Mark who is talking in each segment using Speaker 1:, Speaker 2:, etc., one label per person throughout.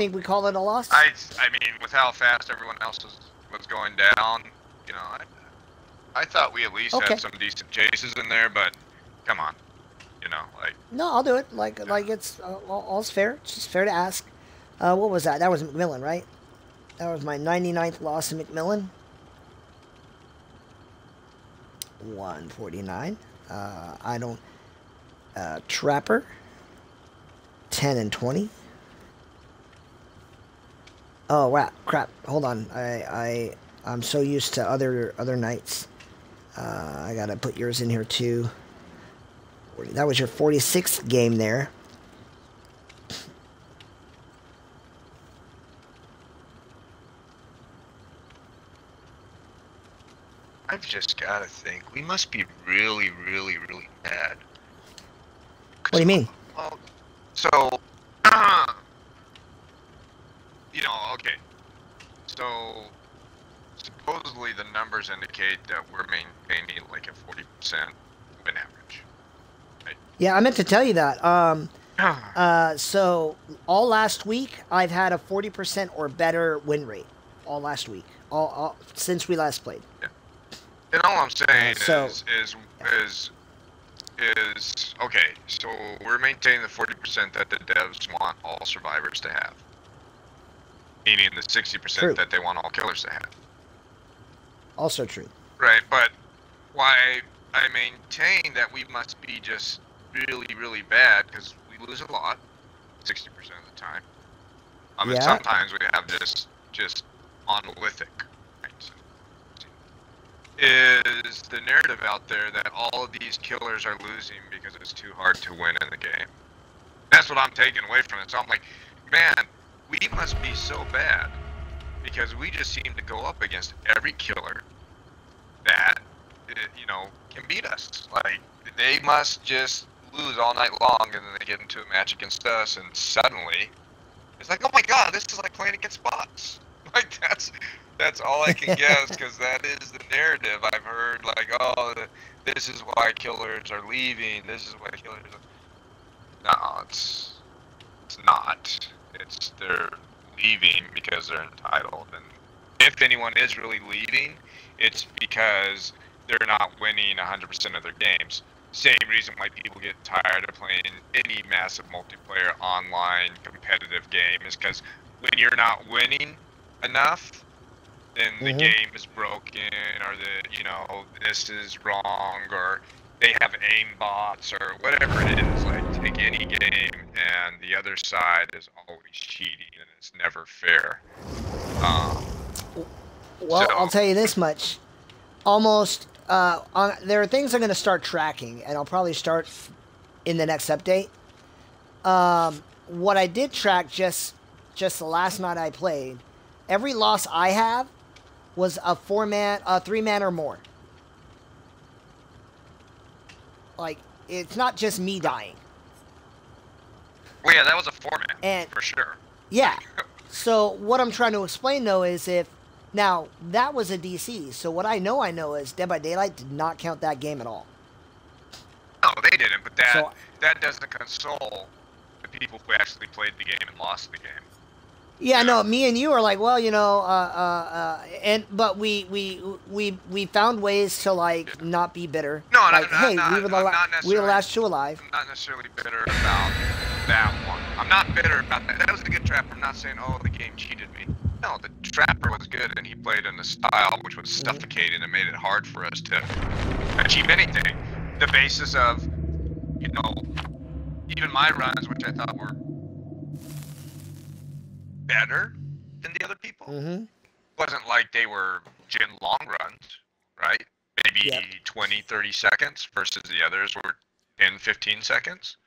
Speaker 1: think we call it a loss?
Speaker 2: I mean, with how fast everyone else was going down, you know, I thought we at least had some decent chases in there, but come on, you know, like.
Speaker 1: No, I'll do it. Like it's all's fair. It's just fair to ask. What was that? That was McMillan, right? That was my 99th loss in McMillan. 149. I don't. Trapper. 10 and 20. Oh crap! Hold on. I'm so used to other nights. I gotta put yours in here too. That was your 46th game there.
Speaker 2: I've just gotta think. We must be really, really, really bad.
Speaker 1: What do you mean?
Speaker 2: Well, so, you know, okay. So, supposedly the numbers indicate that we're maintaining like a 40% win average. Right?
Speaker 1: Yeah, I meant to tell you that. So all last week, I've had a 40% or better win rate. All last week, all since we last played.
Speaker 2: Yeah. And all I'm saying is okay. So we're maintaining the 40% that the devs want all survivors to have, meaning the 60% that they want all killers to have.
Speaker 1: Also true.
Speaker 2: Right, but why I maintain that we must be just really, really bad because we lose a lot, 60% of the time. I mean, sometimes we have just monolithic. Right? Is the narrative out there that all of these killers are losing because it's too hard to win in the game? That's what I'm taking away from it. So I'm like, man, we must be so bad because we just seem to go up against every killer that, you know, can beat us. Like, they must just lose all night long and then they get into a match against us and suddenly it's like, oh my god, this is like playing against bots. Like, that's all I can guess, because that is the narrative I've heard. Like, oh, this is why killers are leaving. This is why killers are... No, it's not. It's they're leaving because they're entitled. And if anyone is really leaving, it's because they're not winning 100% of their games. Same reason why people get tired of playing any massive multiplayer online competitive game is because when you're not winning enough, then the game is broken, or you know, this is wrong, or they have aim bots, or whatever it is. Like, take any game, and the other side is always cheating, and it's never fair.
Speaker 1: Well, I'll tell you this much. Almost, there are things I'm going to start tracking, and I'll probably start in the next update. What I did track just the last night I played, every loss I have was a 3-man or more. Like, it's not just me dying.
Speaker 2: Well, yeah, that was a 4-man, for sure.
Speaker 1: Yeah. So what I'm trying to explain, though, is now, that was a DC, so what I know is Dead by Daylight did not count that game at all.
Speaker 2: No, they didn't, but that doesn't console the people who actually played the game and lost the game.
Speaker 1: Yeah, no, me and you are like, well, you know, but we found ways to, like, not be bitter.
Speaker 2: No,
Speaker 1: like, hey, we were the last two alive.
Speaker 2: I'm not necessarily bitter about that one. I'm not bitter about that. That was a good trap. I'm not saying, oh, the game cheated me. No, the trapper was good, and he played in a style which was suffocating and made it hard for us to achieve anything. The basis of, you know, even my runs, which I thought were better than the other people, wasn't like they were Jin long runs, right? Maybe 20, 30 seconds versus the others were 10, 15 seconds.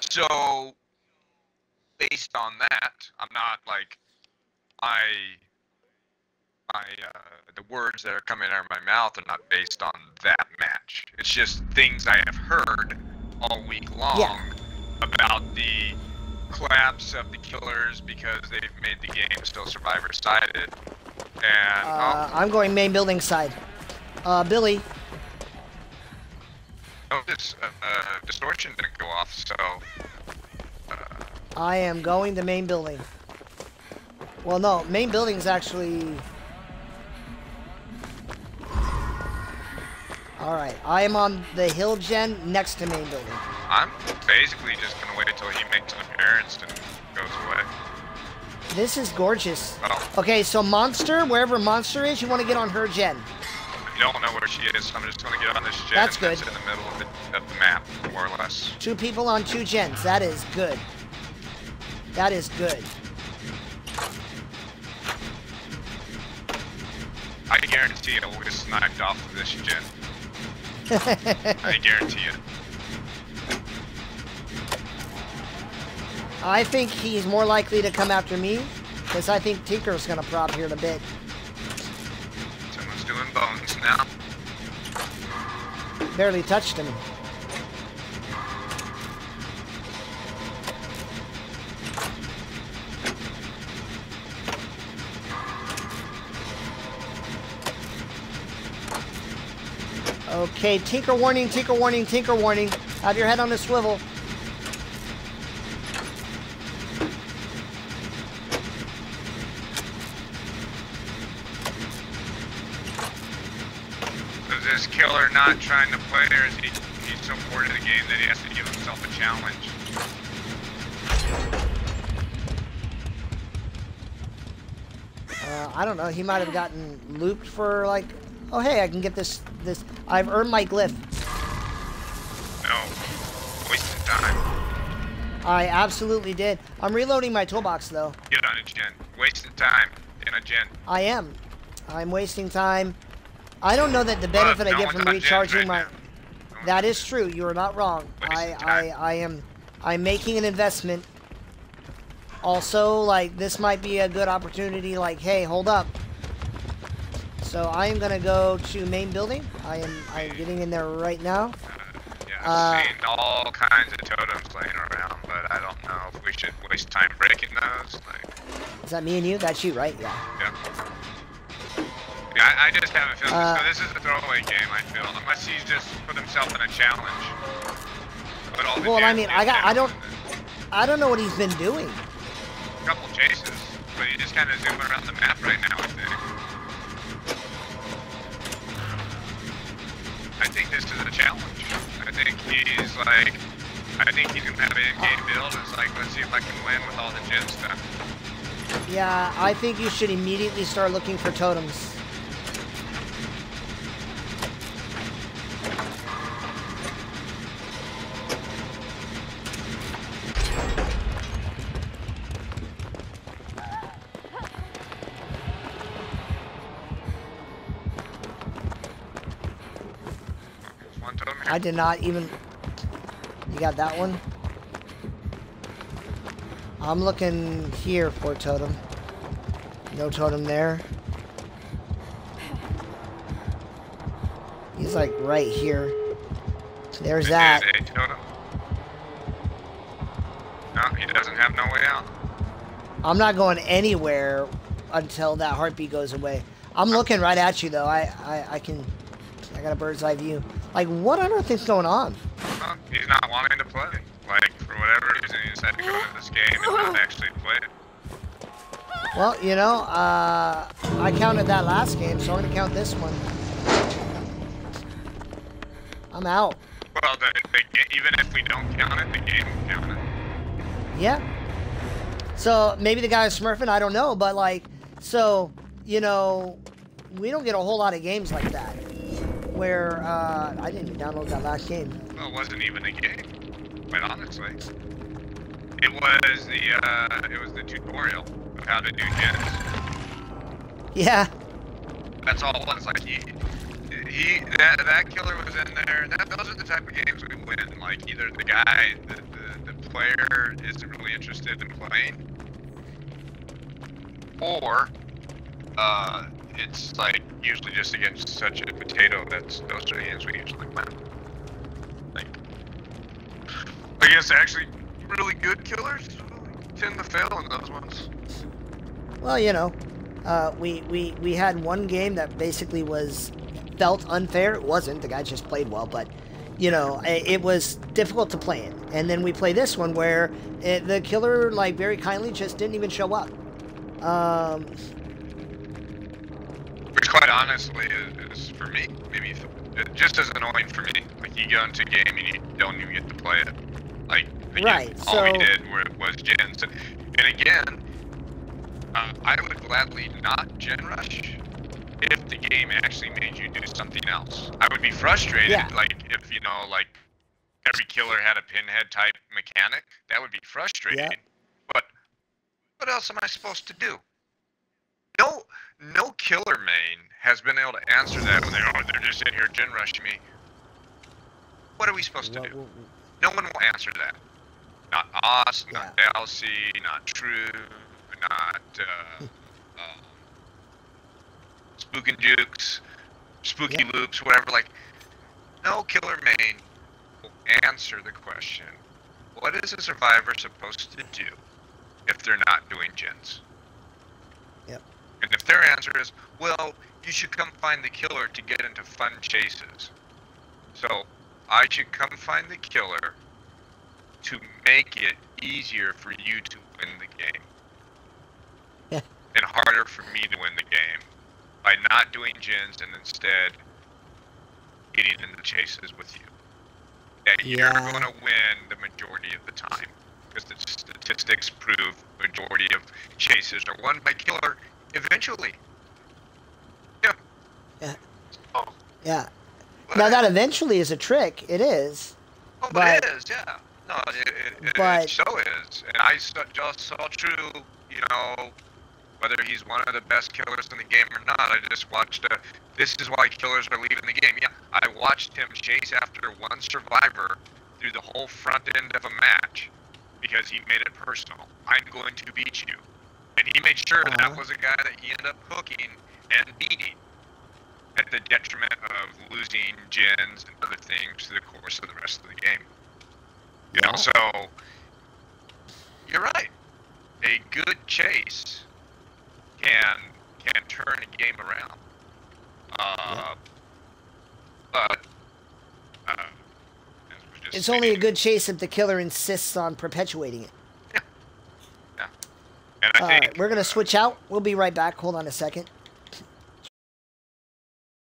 Speaker 2: So, based on that, I'm not like, the words that are coming out of my mouth are not based on that match. It's just things I have heard all week long about the collapse of the killers because they've made the game still survivor-sided. And
Speaker 1: I'm going main building side. Billy.
Speaker 2: No, this distortion didn't go off, so
Speaker 1: I am going to main building. Well, no, main building's actually... Alright, I am on the hill gen next to main building.
Speaker 2: I'm basically just gonna wait till he makes an appearance and goes away.
Speaker 1: This is gorgeous.
Speaker 2: Oh.
Speaker 1: Okay, so Monster, wherever Monster is, you want to get on her gen.
Speaker 2: I don't know where she is, so I'm just gonna get on this gen.
Speaker 1: That's good.
Speaker 2: That's in the middle of the map, more or less.
Speaker 1: 2 people on 2 gens. That is good. That is good.
Speaker 2: I guarantee I will get sniped off of this gen. I guarantee it.
Speaker 1: I think he's more likely to come after me, because I think Tinker's going to prop here in a bit.
Speaker 2: Someone's doing bones now.
Speaker 1: Barely touched him. Okay, Tinker warning, Tinker warning, Tinker warning. Have your head on a swivel.
Speaker 2: Is this killer not trying to play, or is he's so bored of the game that he has to give himself a challenge?
Speaker 1: I don't know, he might have gotten looped for like, oh hey, I can get this, I've earned my glyph.
Speaker 2: No. Wasting time.
Speaker 1: I absolutely did. I'm reloading my toolbox though.
Speaker 2: Get on a gen. Wasting time in a gen.
Speaker 1: I am. I'm wasting time. I don't know that the benefit I get from recharging my... That is true. You are not wrong. I'm making an investment. Also, like, this might be a good opportunity, like, hey, hold up. So I am gonna go to main building. I'm getting in there right now.
Speaker 2: Yeah, I've seen all kinds of totems laying around, but I don't know if we should waste time breaking those. Like,
Speaker 1: is that me and you? That's you, right? Yeah.
Speaker 2: Yeah, I just have a feeling this is a throwaway game, I feel, unless he's just put himself in a challenge.
Speaker 1: Well, I mean, I don't know what he's been doing.
Speaker 2: A couple chases, but he's just kind of zooming around the map right now, I think. I think this is a challenge. I think he's like, I think he's gonna have an in-game build. It's like, let's see if I can win with all the gen stuff.
Speaker 1: Yeah, I think you should immediately start looking for totems. I did not even... You got that one? I'm looking here for a totem. No totem there. He's like right here. There's that.
Speaker 2: A totem. No, he doesn't have no way out.
Speaker 1: I'm not going anywhere until that heartbeat goes away. I'm looking right at you though. I got a bird's eye view. Like, what on earth is going on?
Speaker 2: Well, he's not wanting to play. Like, for whatever reason, he decided to go into this game and not actually play it.
Speaker 1: Well, you know, I counted that last game, so I'm going to count this one. I'm out.
Speaker 2: Well, even if we don't count it, the game will count it.
Speaker 1: Yeah. So, maybe the guy is smurfing, I don't know, but like, so, you know, we don't get a whole lot of games like that. Where, I didn't even download that last game.
Speaker 2: Well, it wasn't even a game, quite honestly. It was the tutorial of how to do gens.
Speaker 1: Yeah.
Speaker 2: That's all it was. Like, that killer was in there. Those are the type of games we win. Like, either the guy, the player isn't really interested in playing, or, it's like usually just against such a potato those are the games we usually win. Like, I guess actually really good killers tend to fail in those ones.
Speaker 1: Well, you know, we had one game that basically felt unfair. It wasn't. The guy just played well, but you know, it was difficult to play it. And then we play this one where the killer, like, very kindly just didn't even show up.
Speaker 2: Which, quite honestly, is for me, maybe just as annoying for me. Like, you go into a game and you don't even get to play it. Like, again,
Speaker 1: right,
Speaker 2: all we did was gens. And again, I would gladly not gen rush if the game actually made you do something else. I would be frustrated, like, if, you know, like, every killer had a pinhead type mechanic. That would be frustrating.
Speaker 1: Yeah.
Speaker 2: But what else am I supposed to do? No killer main has been able to answer that when they're just in here gen rushing me. What are we supposed to do? No one will answer that. Not us, not Elsie, not True, not Spook and Jukes, Spooky Loops, whatever. Like, no killer main will answer the question, what is a survivor supposed to do if they're not doing gens?
Speaker 1: Yep.
Speaker 2: And if their answer is, well, you should come find the killer to get into fun chases. So, I should come find the killer to make it easier for you to win the game.
Speaker 1: Yeah.
Speaker 2: And harder for me to win the game by not doing gens and instead getting into chases with you. That you're going to win the majority of the time. Because the statistics prove majority of chases are won by killer eventually. Yeah.
Speaker 1: Yeah.
Speaker 2: Oh.
Speaker 1: Yeah. Now that eventually is a trick. It is.
Speaker 2: Oh, but it is, yeah. No, it so is. And I just saw True, you know, whether he's one of the best killers in the game or not. I just watched this is why killers are leaving the game. Yeah, I watched him chase after one survivor through the whole front end of a match because he made it personal. I'm going to beat you. And he made sure that was a guy that he ended up hooking and beating at the detriment of losing gens and other things through the course of the rest of the game. You know, so you're right. A good chase can turn a game around. But
Speaker 1: it's only a good chase if the killer insists on perpetuating it.
Speaker 2: Yeah. And I think
Speaker 1: we're gonna switch out. We'll be right back. Hold on a second.